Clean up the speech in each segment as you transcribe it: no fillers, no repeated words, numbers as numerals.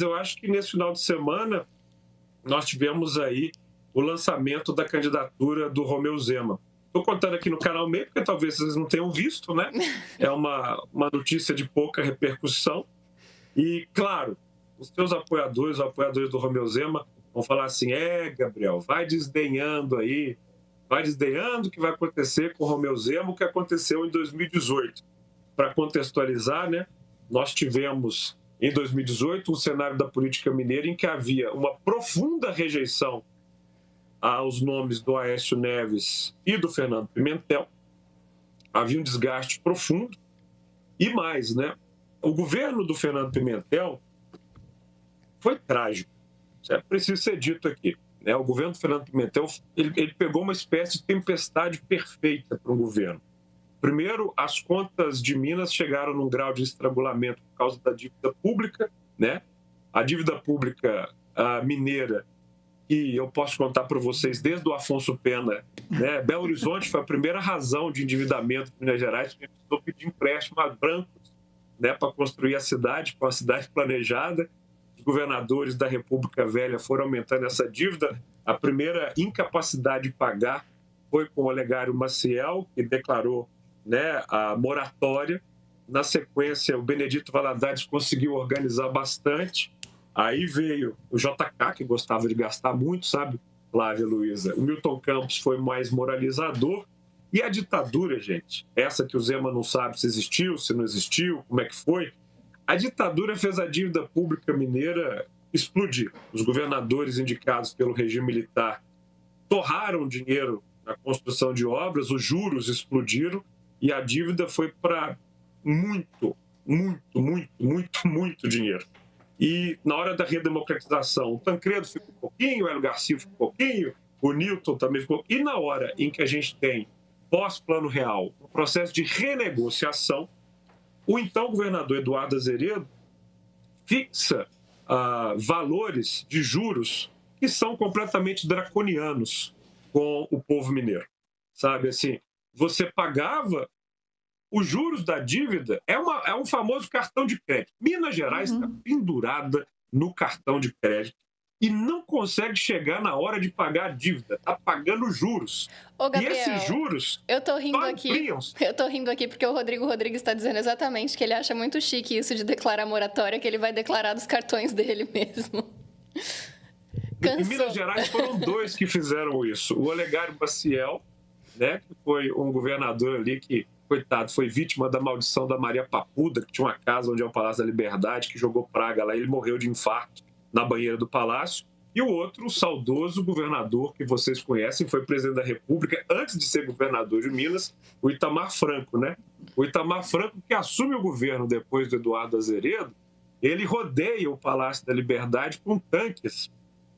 eu acho que nesse final de semana nós tivemos aí o lançamento da candidatura do Romeu Zema. Estou contando aqui no canal meio, porque talvez vocês não tenham visto, né? É uma notícia de pouca repercussão. E, claro, os seus apoiadores, os apoiadores do Romeu Zema, vão falar assim: Gabriel, vai desdenhando aí, vai desdenhando o que vai acontecer com o Romeu Zema, o que aconteceu em 2018. Para contextualizar, né? Nós tivemos, em 2018, um cenário da política mineira em que havia uma profunda rejeição aos nomes do Aécio Neves e do Fernando Pimentel. Havia um desgaste profundo. E mais, né? O governo do Fernando Pimentel foi trágico. Isso é preciso ser dito aqui, né? O governo do Fernando Pimentel ele pegou uma espécie de tempestade perfeita para o governo. Primeiro, as contas de Minas chegaram num grau de estrangulamento por causa da dívida pública, né? A dívida pública mineira, que eu posso contar para vocês desde o Afonso Pena, né? Belo Horizonte foi a primeira razão de endividamento de Minas Gerais, porque precisou pedir empréstimo a bancos, né, para construir a cidade, com a cidade planejada. Os governadores da República Velha foram aumentando essa dívida. A primeira incapacidade de pagar foi com o Olegário Maciel, que declarou, né, a moratória. Na sequência, o Benedito Valadares conseguiu organizar bastante. Aí veio o JK, que gostava de gastar muito, sabe, Flávia Luiza? O Milton Campos foi mais moralizador. E a ditadura, gente, essa que o Zema não sabe se existiu, se não existiu, como é que foi, a ditadura fez a dívida pública mineira explodir. Os governadores indicados pelo regime militar torraram dinheiro na construção de obras, os juros explodiram e a dívida foi para muito dinheiro. E na hora da redemocratização, o Tancredo ficou um pouquinho, o Hélio Garcia ficou um pouquinho, o Newton também ficou. E na hora em que a gente tem, pós-Plano Real, um processo de renegociação, o então governador Eduardo Azeredo fixa valores de juros que são completamente draconianos com o povo mineiro. Sabe, assim, você pagava os juros da dívida, é um famoso cartão de crédito. Minas Gerais está pendurada no cartão de crédito e não consegue chegar na hora de pagar a dívida. Está pagando juros. Ô, Gabriel, e esses juros eu tô rindo aqui porque o Rodrigo Rodrigues está dizendo exatamente que ele acha muito chique isso de declarar moratória, que ele vai declarar dos cartões dele mesmo. Em Minas Gerais foram dois que fizeram isso. O Olegário Maciel, né, que foi um governador ali que, coitado, foi vítima da maldição da Maria Papuda, que tinha uma casa onde é o Palácio da Liberdade, que jogou praga lá, ele morreu de infarto na banheira do palácio. E o outro, o saudoso governador que vocês conhecem, foi presidente da República, antes de ser governador de Minas, o Itamar Franco, né? O Itamar Franco, que assume o governo depois do Eduardo Azeredo, ele rodeia o Palácio da Liberdade com tanques,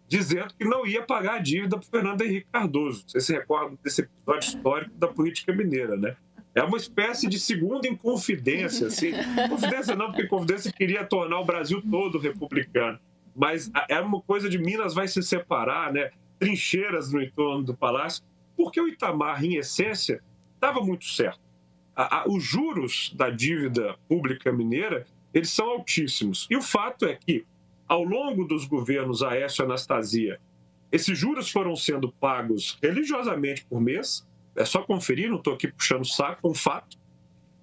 dizendo que não ia pagar a dívida para o Fernando Henrique Cardoso. Vocês se recordam desse episódio histórico da política mineira, né? É uma espécie de segunda Inconfidência, assim. Confidência não, porque Confidência queria tornar o Brasil todo republicano. Mas é uma coisa de Minas vai se separar, né? Trincheiras no entorno do palácio, porque o Itamar, em essência, estava muito certo. Os juros da dívida pública mineira, eles são altíssimos. E o fato é que, ao longo dos governos Aécio e Anastasia, esses juros foram sendo pagos religiosamente por mês. É só conferir, não estou aqui puxando o saco, é um fato.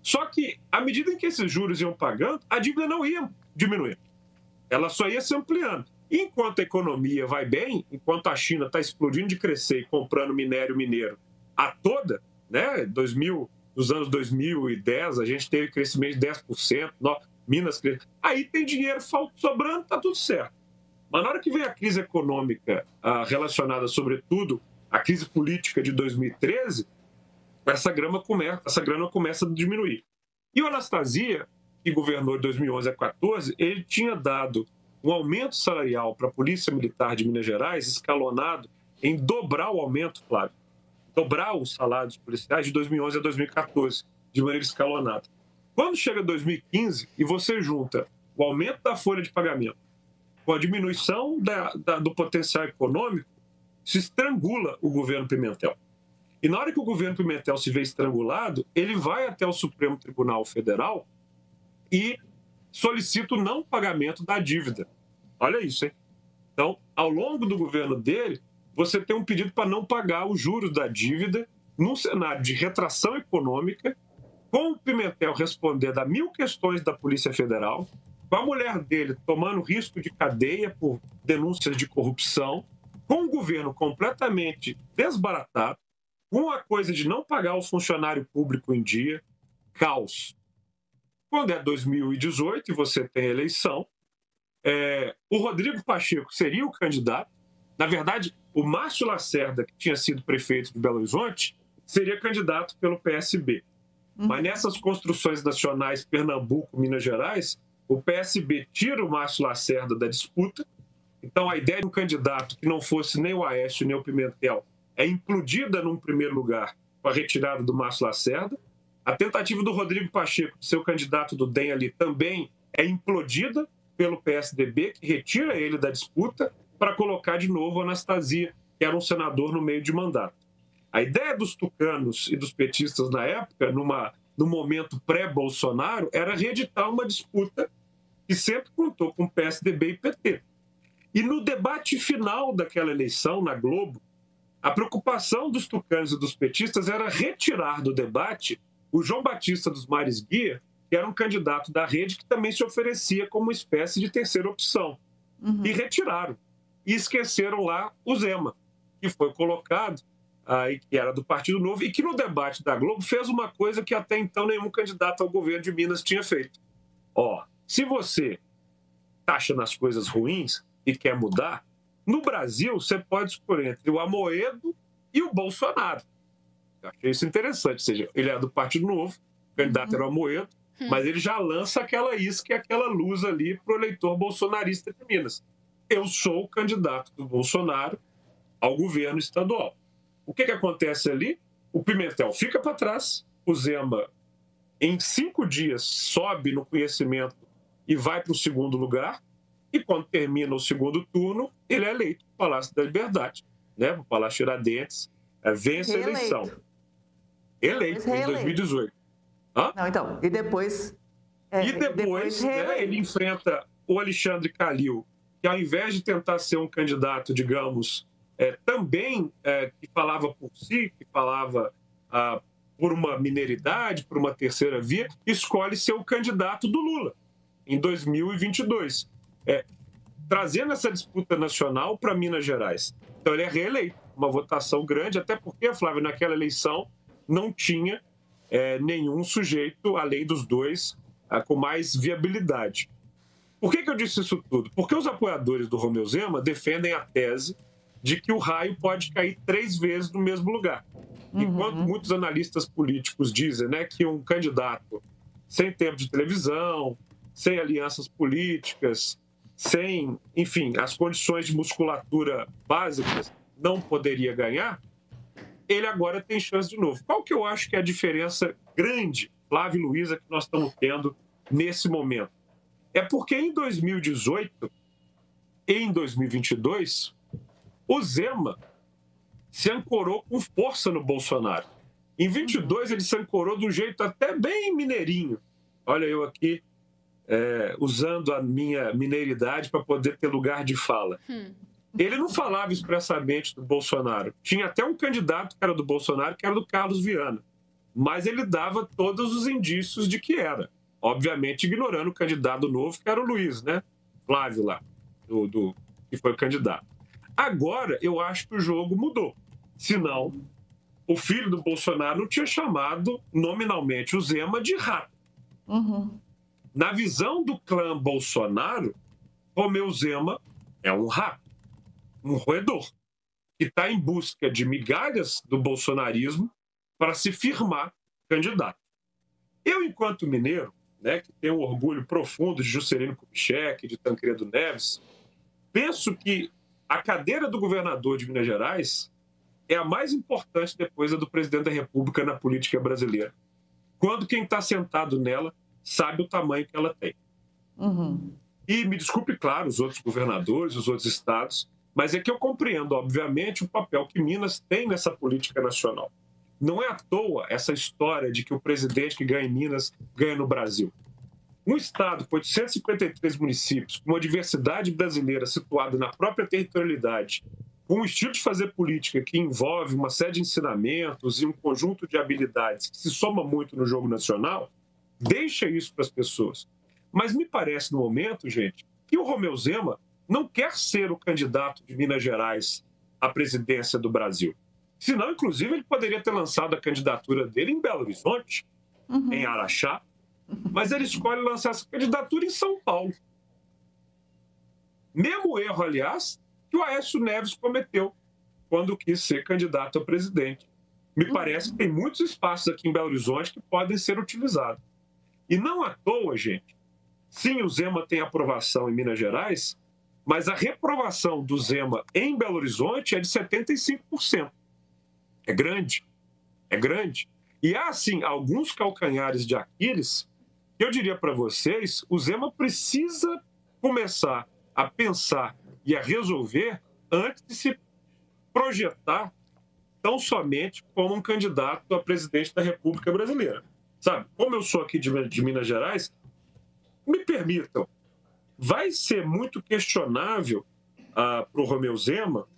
Só que, à medida em que esses juros iam pagando, a dívida não ia diminuir. Ela só ia se ampliando. E enquanto a economia vai bem, enquanto a China está explodindo de crescer e comprando mineiro a toda, né? Nos anos 2010, a gente teve crescimento de 10%, Minas cresceu. Aí tem dinheiro sobrando, está tudo certo. Mas na hora que vem a crise econômica relacionada, sobretudo, à crise política de 2013, essa grana começa a diminuir. E o Anastasia, que governou de 2011 a 2014, ele tinha dado um aumento salarial para a Polícia Militar de Minas Gerais, escalonado em dobrar o aumento, Flávio. Dobrar os salários policiais de 2011 a 2014, de maneira escalonada. Quando chega 2015 e você junta o aumento da folha de pagamento com a diminuição do potencial econômico, se estrangula o governo Pimentel. E na hora que o governo Pimentel se vê estrangulado, ele vai até o Supremo Tribunal Federal e solicita o não pagamento da dívida. Olha isso, hein? Então, ao longo do governo dele, você tem um pedido para não pagar os juros da dívida num cenário de retração econômica, com o Pimentel respondendo a 1000 questões da Polícia Federal, com a mulher dele tomando risco de cadeia por denúncias de corrupção, com o governo completamente desbaratado, com a coisa de não pagar o funcionário público em dia, caos. Quando é 2018 e você tem eleição, o Rodrigo Pacheco seria o candidato. Na verdade, o Márcio Lacerda, que tinha sido prefeito de Belo Horizonte, seria candidato pelo PSB. Mas nessas construções nacionais, Pernambuco, Minas Gerais, o PSB tira o Márcio Lacerda da disputa. Então, a ideia de um candidato que não fosse nem o Aécio nem o Pimentel é implodida num primeiro lugar com a retirada do Márcio Lacerda. A tentativa do Rodrigo Pacheco de ser o candidato do DEM ali também é implodida pelo PSDB, que retira ele da disputa para colocar de novo o Anastasia, que era um senador no meio de mandato. A ideia dos tucanos e dos petistas na época, no momento pré-Bolsonaro, era reeditar uma disputa que sempre contou com PSDB e PT. E no debate final daquela eleição, na Globo, a preocupação dos tucanos e dos petistas era retirar do debate o João Batista dos Mares Guia, que era um candidato da rede que também se oferecia como uma espécie de terceira opção. E retiraram. E esqueceram lá o Zema, que foi colocado, que era do Partido Novo, e que no debate da Globo fez uma coisa que até então nenhum candidato ao governo de Minas tinha feito. Se você taxa nas coisas ruins e quer mudar, no Brasil você pode escolher entre o Amoedo e o Bolsonaro. Eu achei isso interessante, ou seja, ele é do Partido Novo, o candidato era o Amoedo, mas ele já lança aquela isca, aquela luz ali para o eleitor bolsonarista de Minas. Eu sou o candidato do Bolsonaro ao governo estadual. O que acontece ali? O Pimentel fica para trás, o Zema, em 5 dias, sobe no conhecimento e vai para o segundo lugar, e quando termina o segundo turno, ele é eleito no Palácio da Liberdade, né? O Palácio Tiradentes, vence a eleição. Eleito em 2018. Não, então, e depois... depois ele enfrenta o Alexandre Calil, que ao invés de tentar ser um candidato, digamos, também que falava por si, que falava por uma mineridade, por uma terceira via, escolhe ser o candidato do Lula em 2022, trazendo essa disputa nacional para Minas Gerais. Então ele é reeleito, uma votação grande, até porque, Flávio, naquela eleição não tinha nenhum sujeito, além dos dois, com mais viabilidade. Por que eu disse isso tudo? Porque os apoiadores do Romeu Zema defendem a tese de que o raio pode cair 3 vezes no mesmo lugar. Enquanto muitos analistas políticos dizem, né, que um candidato sem tempo de televisão, sem alianças políticas, sem, enfim, as condições de musculatura básicas, não poderia ganhar, ele agora tem chance de novo. Qual que eu acho que é a diferença grande, Flávio e Luísa, que nós estamos tendo nesse momento? É porque em 2018 e em 2022, o Zema se ancorou com força no Bolsonaro. Em 22 ele se ancorou de um jeito até bem mineirinho. Olha eu aqui usando a minha mineiridade para poder ter lugar de fala. Ele não falava expressamente do Bolsonaro. Tinha até um candidato que era do Bolsonaro, que era do Carlos Viana. Mas ele dava todos os indícios de que era. Obviamente ignorando o candidato novo, que era o Luiz, né? Flávio lá, que foi o candidato. Agora, eu acho que o jogo mudou. Senão, o filho do Bolsonaro não tinha chamado nominalmente o Zema de rato. Na visão do clã Bolsonaro, Romeu Zema é um rato, um roedor, que está em busca de migalhas do bolsonarismo para se firmar candidato. Eu, enquanto mineiro, né, que tenho um orgulho profundo de Juscelino Kubitschek, de Tancredo Neves, penso que a cadeira do governador de Minas Gerais é a mais importante depois da do presidente da República na política brasileira. Quando quem está sentado nela sabe o tamanho que ela tem. E me desculpe, claro, os outros governadores, os outros estados, mas é que eu compreendo, obviamente, o papel que Minas tem nessa política nacional. Não é à toa essa história de que o presidente que ganha em Minas ganha no Brasil. Um estado com 853 municípios, com uma diversidade brasileira situada na própria territorialidade, com um estilo de fazer política que envolve uma série de ensinamentos e um conjunto de habilidades que se soma muito no jogo nacional, deixa isso para as pessoas. Mas me parece, no momento, gente, que o Romeu Zema não quer ser o candidato de Minas Gerais à presidência do Brasil. Senão, inclusive, ele poderia ter lançado a candidatura dele em Belo Horizonte, em Araxá, mas ele escolhe lançar essa candidatura em São Paulo. Mesmo erro, aliás, que o Aécio Neves cometeu quando quis ser candidato a presidente. Me parece que tem muitos espaços aqui em Belo Horizonte que podem ser utilizados. E não à toa, gente, sim, o Zema tem aprovação em Minas Gerais, mas a reprovação do Zema em Belo Horizonte é de 75%. É grande, é grande. E há, sim, alguns calcanhares de Aquiles que eu diria para vocês, o Zema precisa começar a pensar e a resolver antes de se projetar tão somente como um candidato a presidente da República Brasileira. Sabe, como eu sou aqui de Minas Gerais, me permitam, vai ser muito questionável para o Romeu Zema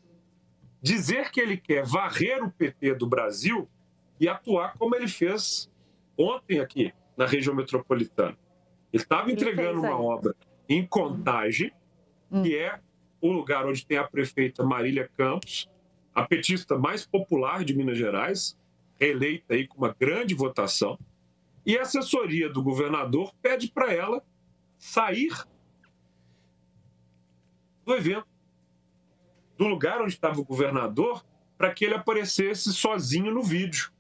dizer que ele quer varrer o PT do Brasil e atuar como ele fez ontem aqui na região metropolitana. Ele estava entregando uma obra em Contagem, que é o lugar onde tem a prefeita Marília Campos, a petista mais popular de Minas Gerais, eleita aí com uma grande votação, e a assessoria do governador pede para ela sair do evento, do lugar onde estava o governador, para que ele aparecesse sozinho no vídeo.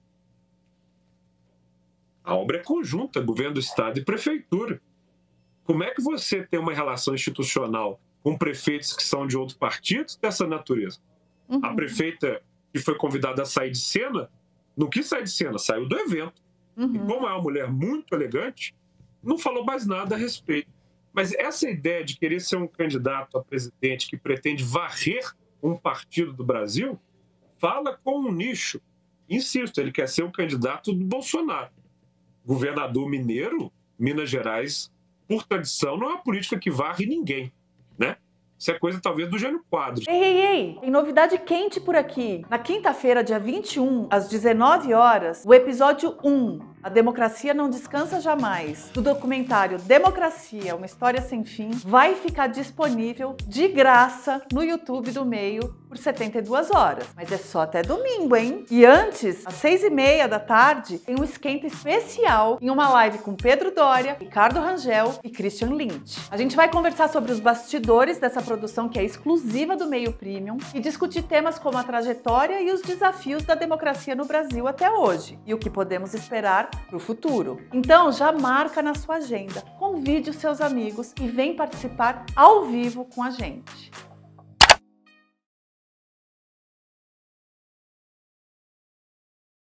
A obra é conjunta, governo do estado e prefeitura. Como é que você tem uma relação institucional com prefeitos que são de outros partidos dessa natureza? A prefeita que foi convidada a sair de cena, não quis sair de cena, saiu do evento. E como é uma mulher muito elegante, não falou mais nada a respeito. Mas essa ideia de querer ser um candidato a presidente que pretende varrer um partido do Brasil, fala com um nicho. Insisto, ele quer ser um candidato do Bolsonaro. Governador mineiro, Minas Gerais, por tradição, não é uma política que varre ninguém, né? Isso é coisa, talvez, do Jânio Quadros. Ei! Tem novidade quente por aqui. Na quinta-feira, dia 21, às 19 horas, o episódio 1, A Democracia Não Descansa Jamais, do documentário Democracia, Uma História Sem Fim, vai ficar disponível de graça no YouTube do Meio por 72 horas. Mas é só até domingo, hein? E antes, às 6h30 da tarde, tem um esquenta especial em uma live com Pedro Doria, Ricardo Rangel e Christian Lynch. A gente vai conversar sobre os bastidores dessa produção que é exclusiva do Meio Premium e discutir temas como a trajetória e os desafios da democracia no Brasil até hoje e o que podemos esperar para o futuro. Então já marca na sua agenda, convide os seus amigos e vem participar ao vivo com a gente.